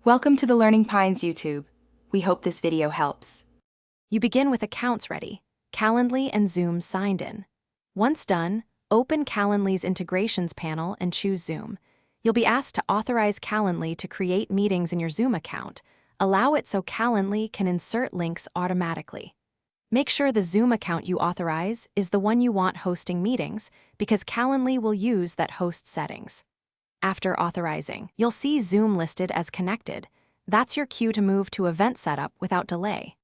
Welcome to the Learning Pines YouTube. We hope this video helps. You begin with accounts ready, Calendly and Zoom signed in. Once done, open Calendly's integrations panel and choose Zoom. You'll be asked to authorize Calendly to create meetings in your Zoom account. Allow it so Calendly can insert links automatically. Make sure the Zoom account you authorize is the one you want hosting meetings, because Calendly will use that host settings. After authorizing, you'll see Zoom listed as connected. That's your cue to move to event setup without delay.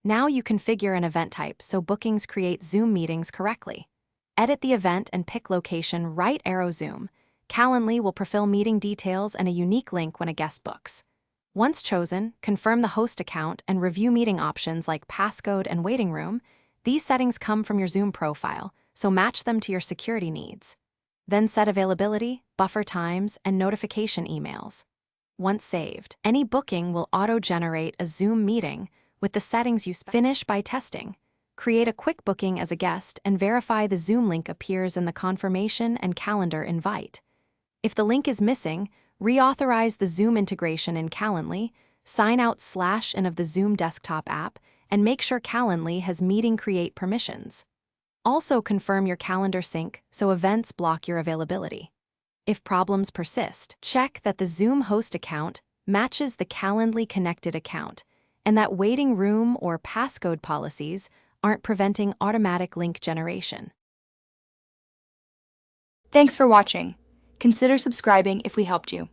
Now you configure an event type so bookings create Zoom meetings correctly. Edit the event and pick location, right arrow Zoom. Calendly will prefill meeting details and a unique link when a guest books. Once chosen, confirm the host account and review meeting options like passcode and waiting room. These settings come from your Zoom profile, so match them to your security needs. Then set availability, buffer times, and notification emails. Once saved, any booking will auto-generate a Zoom meeting with the settings you finish by testing. Create a quick booking as a guest and verify the Zoom link appears in the confirmation and calendar invite. If the link is missing, reauthorize the Zoom integration in Calendly, sign out /in of the Zoom desktop app, and make sure Calendly has meeting create permissions. Also confirm your calendar sync so events block your availability. If problems persist, check that the Zoom host account matches the Calendly connected account and that waiting room or passcode policies aren't preventing automatic link generation. Thanks for watching. Consider subscribing if we helped you.